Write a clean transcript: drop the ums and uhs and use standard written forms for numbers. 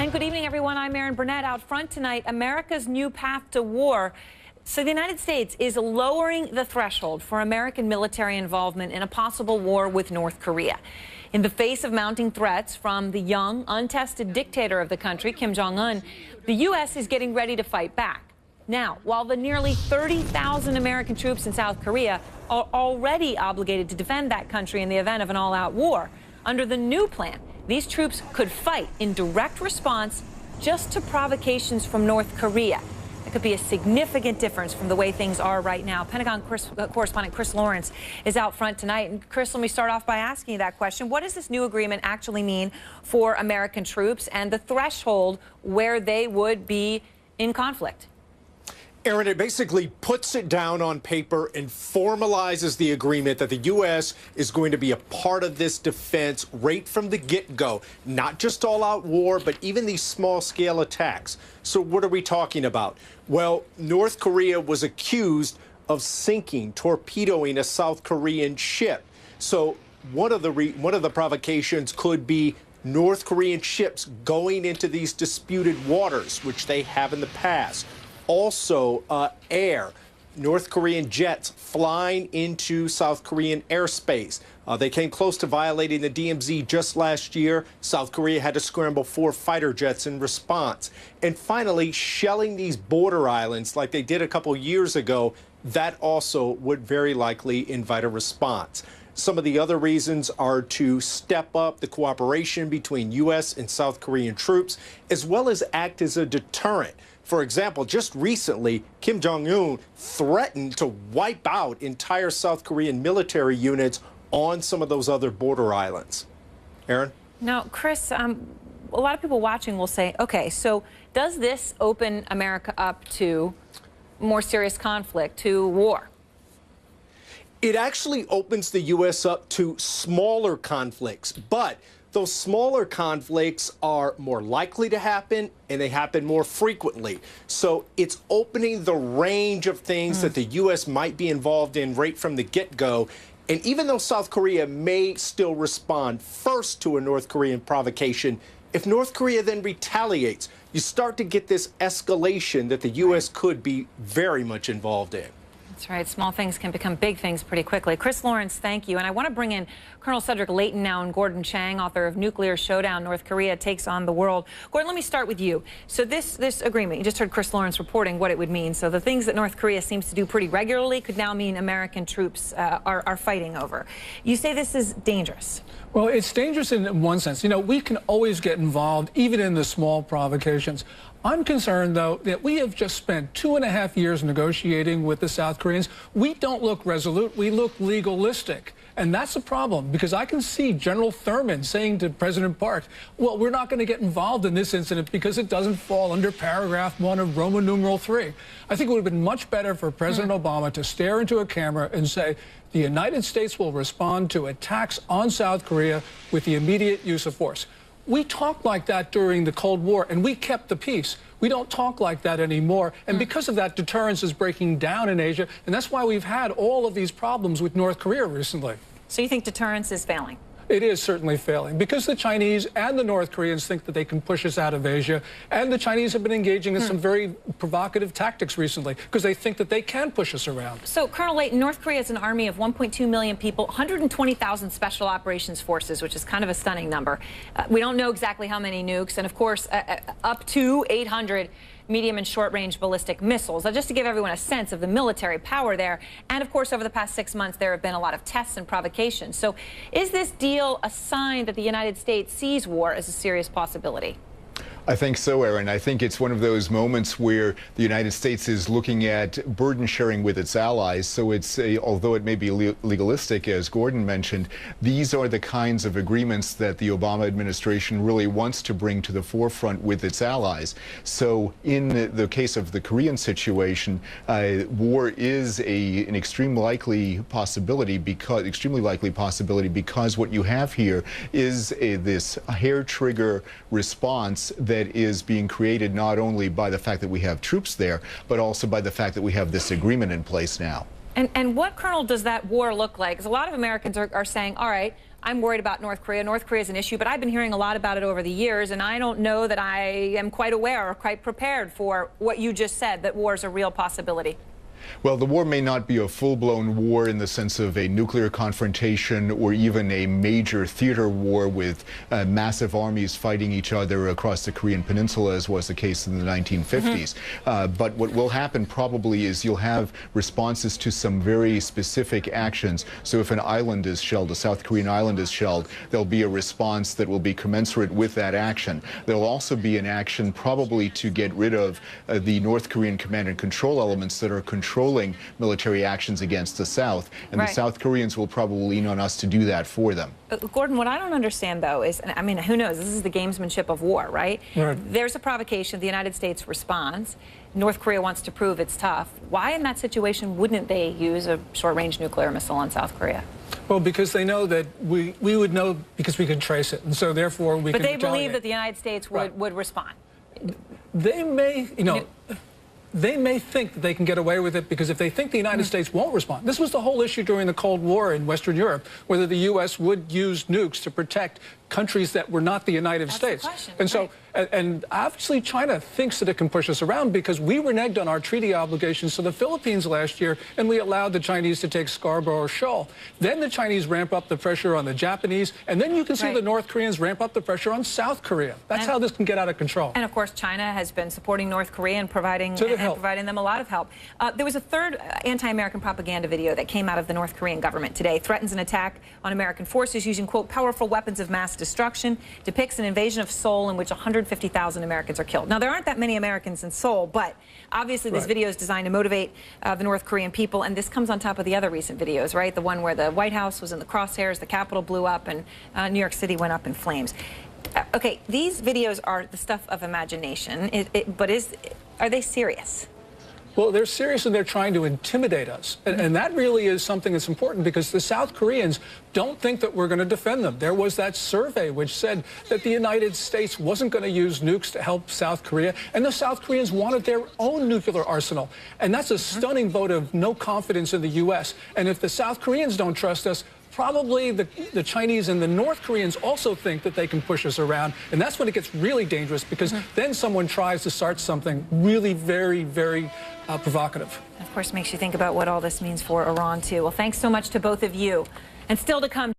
And good evening, everyone. I'm Erin Burnett. Out front tonight, America's new path to war. So the United States is lowering the threshold for American military involvement in a possible war with North Korea. In the face of mounting threats from the young, untested dictator of the country, Kim Jong-un, the U.S. is getting ready to fight back. Now, while the nearly 30,000 American troops in South Korea are already obligated to defend that country in the event of an all-out war, under the new plan, these troops could fight in direct response just to provocations from North Korea. It could be a significant difference from the way things are right now. Pentagon correspondent Chris Lawrence is out front tonight. And Chris, let me start off by asking you that question. What does this new agreement actually mean for American troops and the threshold where they would be in conflict? Erin, it basically puts it down on paper and formalizes the agreement that the U.S. is going to be a part of this defense right from the get-go. Not just all-out war, but even these small-scale attacks. So what are we talking about? Well, North Korea was accused of sinking, torpedoing a South Korean ship. So one of the provocations could be North Korean ships going into these disputed waters, which they have in the past. Also, air. North Korean jets flying into South Korean airspace. They came close to violating the DMZ just last year. South Korea had to scramble 4 fighter jets in response. And finally, shelling these border islands like they did a couple years ago, that also would very likely invite a response. Some of the other reasons are to step up the cooperation between U.S. and South Korean troops, as well as act as a deterrent. For example, just recently, Kim Jong-un threatened to wipe out entire South Korean military units on some of those other border islands. Erin? Now, Chris, a lot of people watching will say, okay, so does this open America up to more serious conflict, to war? It actually opens the U.S. up to smaller conflicts, but those smaller conflicts are more likely to happen, and they happen more frequently. So it's opening the range of things that the U.S. might be involved in right from the get-go. And even though South Korea may still respond first to a North Korean provocation, if North Korea then retaliates, you start to get this escalation that the U.S. could be very much involved in. That's right. Small things can become big things pretty quickly. Chris Lawrence, thank you. And I want to bring in Colonel Cedric Leighton now and Gordon Chang, author of Nuclear Showdown, North Korea Takes on the World. Gordon, let me start with you. So this agreement, you just heard Chris Lawrence reporting what it would mean. So the things that North Korea seems to do pretty regularly could now mean American troops are fighting over. You say this is dangerous. Well, it's dangerous in one sense. You know, we can always get involved, even in the small provocations. I'm concerned, though, that we have just spent 2.5 years negotiating with the South Koreans. We don't look resolute. We look legalistic. And that's a problem, because I can see General Thurman saying to President Park, well, we're not going to get involved in this incident because it doesn't fall under paragraph 1 of Roman numeral 3. I think it would have been much better for President Obama to stare into a camera and say, the United States will respond to attacks on South Korea with the immediate use of force. We talked like that during the Cold War, and we kept the peace. We don't talk like that anymore. And because of that, deterrence is breaking down in Asia. And that's why we've had all of these problems with North Korea recently. So you think deterrence is failing? It is certainly failing, because the Chinese and the North Koreans think that they can push us out of Asia. And the Chinese have been engaging in some very provocative tactics recently, because they think that they can push us around. So, Colonel Leighton, North Korea is an army of 1.2 million people, 120,000 special operations forces, which is kind of a stunning number. We don't know exactly how many nukes, and of course, up to 800 medium and short-range ballistic missiles. Now, just to give everyone a sense of the military power there, and of course, over the past 6 months, there have been a lot of tests and provocations. So is this deal a sign that the United States sees war as a serious possibility? I think so, Erin. I think it's one of those moments where the United States is looking at burden sharing with its allies. So it's although it may be legalistic, as Gordon mentioned, these are the kinds of agreements that the Obama administration really wants to bring to the forefront with its allies. So in the case of the Korean situation, war is an extremely likely possibility because what you have here is this hair trigger response that is being created not only by the fact that we have troops there, but also by the fact that we have this agreement in place now. And what, Colonel, does that war look like? Because a lot of Americans are saying, all right, I'm worried about North Korea. North Korea is an issue, but I've been hearing a lot about it over the years, and I don't know that I am quite aware or quite prepared for what you just said, that war is a real possibility. Well, the war may not be a full-blown war in the sense of a nuclear confrontation or even a major theater war with massive armies fighting each other across the Korean Peninsula, as was the case in the 1950s. But what will happen probably is you'll have responses to some very specific actions. So if an island is shelled, a South Korean island is shelled, there'll be a response that will be commensurate with that action. There'll also be an action probably to get rid of the North Korean command and control elements that are controlling military actions against the South, and the South Koreans will probably lean on us to do that for them. Gordon, what I don't understand, though, is, I mean, who knows? This is the gamesmanship of war, right? There's a provocation. The United States responds. North Korea wants to prove it's tough. Why, in that situation, wouldn't they use a short-range nuclear missile on South Korea? Well, because they know that we would know because we can trace it, and so therefore we can retaliate. But they believe that the United States would respond. They may, they may think that they can get away with it because if they think the United States won't respond. This was the whole issue during the Cold War in Western Europe, whether the U.S. would use nukes to protect countries that were not the United States. The question, and so, and obviously China thinks that it can push us around because we reneged on our treaty obligations to the Philippines last year, and we allowed the Chinese to take Scarborough Shoal. Then the Chinese ramp up the pressure on the Japanese, and then you can see the North Koreans ramp up the pressure on South Korea. That's how this can get out of control. And of course, China has been supporting North Korea and providing them a lot of help. There was a third anti-American propaganda video that came out of the North Korean government today. Threatens an attack on American forces using, quote, powerful weapons of mass destruction. Depicts an invasion of Seoul in which 150,000 Americans are killed. Now, there aren't that many Americans in Seoul, but obviously this video is designed to motivate the North Korean people, and this comes on top of the other recent videos, right? The one where the White House was in the crosshairs, the Capitol blew up, and New York City went up in flames. Okay, these videos are the stuff of imagination, but are they serious? Well, they're serious and they're trying to intimidate us. And that really is something that's important because the South Koreans don't think that we're going to defend them. There was that survey which said that the United States wasn't going to use nukes to help South Korea, and the South Koreans wanted their own nuclear arsenal. And that's a stunning vote of no confidence in the U.S. And if the South Koreans don't trust us, probably the Chinese and the North Koreans also think that they can push us around. And that's when it gets really dangerous because then someone tries to start something really very, very provocative. Of course, makes you think about what all this means for Iran, too. Well, thanks so much to both of you. And still to come.